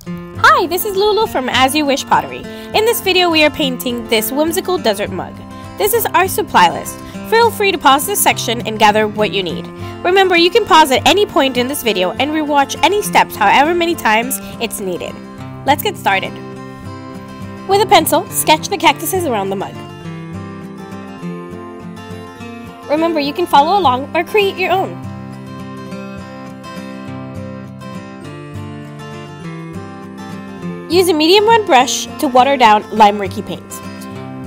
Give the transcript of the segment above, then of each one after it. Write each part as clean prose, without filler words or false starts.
Hi, this is Lulu from As You Wish Pottery. In this video we are painting this Whimsical Desert mug. This is our supply list. Feel free to pause this section and gather what you need. Remember, you can pause at any point in this video and rewatch any steps however many times it's needed. Let's get started. With a pencil, sketch the cactuses around the mug. Remember, you can follow along or create your own. Use a medium round brush to water down lime Ricky paint.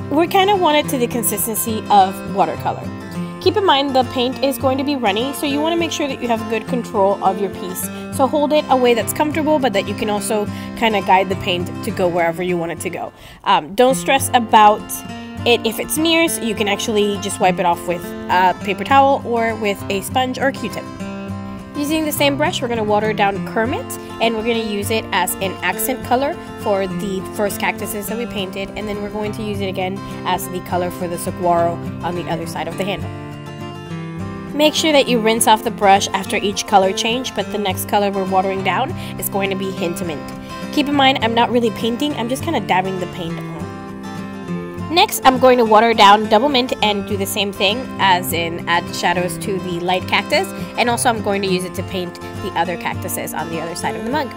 We kind of want it to the consistency of watercolor. Keep in mind the paint is going to be runny, so you want to make sure that you have good control of your piece. So hold it a way that's comfortable, but that you can also kind of guide the paint to go wherever you want it to go. Don't stress about it if it smears. You can actually just wipe it off with a paper towel or with a sponge or Q-tip. Using the same brush, we're going to water down Kermit, and we're going to use it as an accent color for the first cactuses that we painted, and then we're going to use it again as the color for the saguaro on the other side of the handle. Make sure that you rinse off the brush after each color change, but the next color we're watering down is going to be Hint Mint. Keep in mind, I'm not really painting, I'm just kind of dabbing the paint on. Next, I'm going to water down Double Mint and do the same thing, as in add shadows to the light cactus, and also I'm going to use it to paint the other cactuses on the other side of the mug.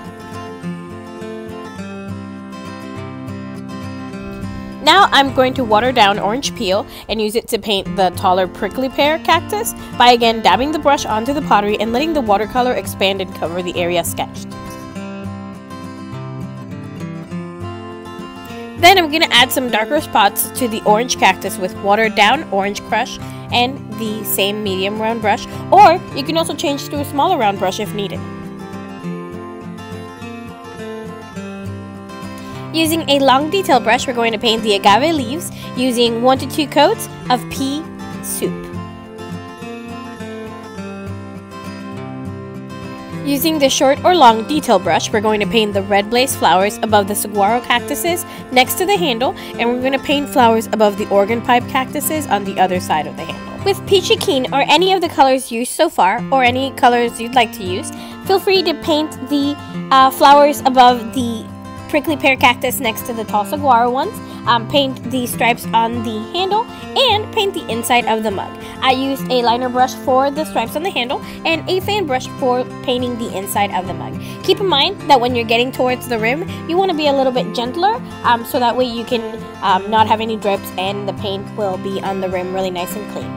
Now I'm going to water down Orange Peel and use it to paint the taller prickly pear cactus by again dabbing the brush onto the pottery and letting the watercolor expand and cover the area sketched. Then I'm going to add some darker spots to the orange cactus with watered down Orange Crush and the same medium round brush, or you can also change to a smaller round brush if needed. Using a long detail brush, we're going to paint the agave leaves using 1 to 2 coats of pea soup. Using the short or long detail brush, we're going to paint the red blaze flowers above the saguaro cactuses next to the handle, and we're going to paint flowers above the organ pipe cactuses on the other side of the handle. With Peachy Keen or any of the colors used so far, or any colors you'd like to use, feel free to paint the flowers above the prickly pear cactus next to the tall saguaro ones, paint the stripes on the handle, and paint the inside of the mug. I used a liner brush for the stripes on the handle and a fan brush for painting the inside of the mug. Keep in mind that when you're getting towards the rim, you want to be a little bit gentler, so that way you can not have any drips and the paint will be on the rim really nice and clean.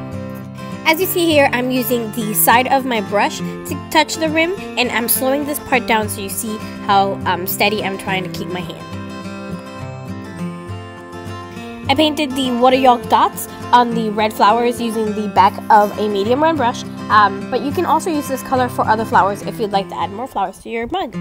As you see here, I'm using the side of my brush to touch the rim, and I'm slowing this part down so you see how steady I'm trying to keep my hand. I painted the water yolk dots on the red flowers using the back of a medium round brush, but you can also use this color for other flowers if you'd like to add more flowers to your mug.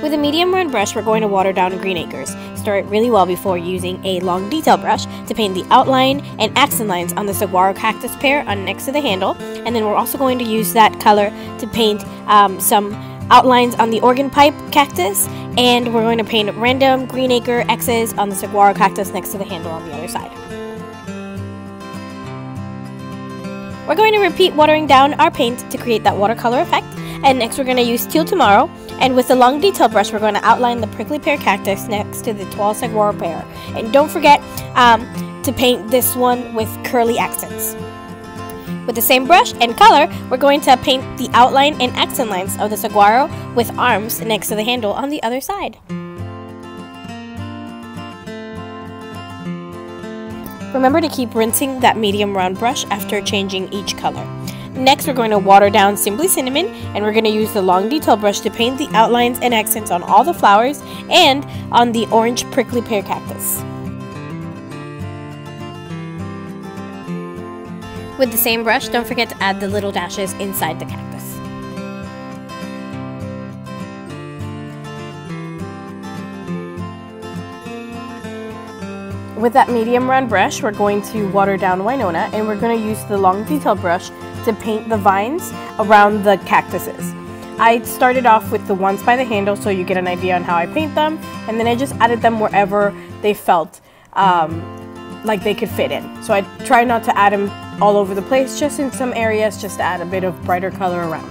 With a medium round brush, we're going to water down Green Acres. Stir it really well before using a long detail brush to paint the outline and accent lines on the saguaro cactus pear on next to the handle, and then we're also going to use that color to paint some outlines on the organ pipe cactus, and we're going to paint random Green Acre X's on the saguaro cactus next to the handle on the other side. We're going to repeat watering down our paint to create that watercolor effect, and next we're going to use Teal Tomorrow, and with the long detail brush we're going to outline the prickly pear cactus next to the tall saguaro pear. And don't forget to paint this one with curly accents. With the same brush and color, we're going to paint the outline and accent lines of the saguaro with arms next to the handle on the other side. Remember to keep rinsing that medium round brush after changing each color. Next, we're going to water down Simply Cinnamon, and we're going to use the long detail brush to paint the outlines and accents on all the flowers and on the orange prickly pear cactus. With the same brush, don't forget to add the little dashes inside the cactus. With that medium round brush, we're going to water down Winona, and we're going to use the long detail brush to paint the vines around the cactuses. I started off with the ones by the handle so you get an idea on how I paint them, and then I just added them wherever they felt like they could fit in. So I try not to add them all over the place, just in some areas, just to add a bit of brighter color around.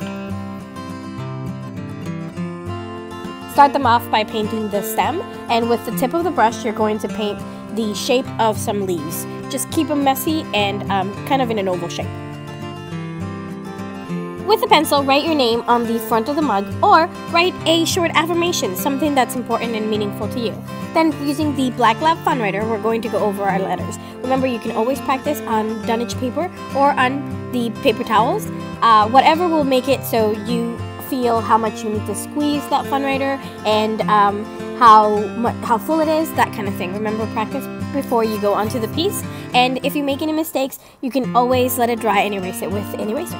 Start them off by painting the stem, and with the tip of the brush, you're going to paint the shape of some leaves. Just keep them messy and kind of in an oval shape. With a pencil, write your name on the front of the mug or write a short affirmation, something that's important and meaningful to you. Then, using the Black Lab Fun Writer, we're going to go over our letters. Remember, you can always practice on dunnage paper or on the paper towels. Whatever will make it so you feel how much you need to squeeze that Fun Writer and how full it is, that kind of thing. Remember, practice before you go onto the piece. And if you make any mistakes, you can always let it dry and erase it with an eraser.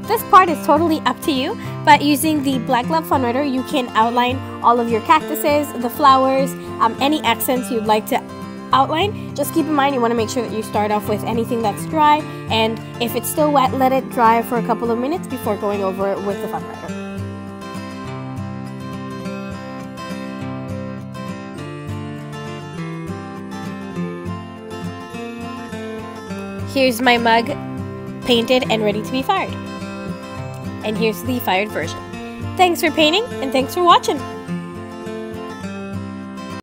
This part is totally up to you, but using the Black Lab Fun Writer, you can outline all of your cactuses, the flowers, any accents you'd like to outline. Just keep in mind you want to make sure that you start off with anything that's dry, and if it's still wet, let it dry for a couple of minutes before going over it with the Fun Writer. Here's my mug painted and ready to be fired. And here's the fired version. Thanks for painting, and thanks for watching!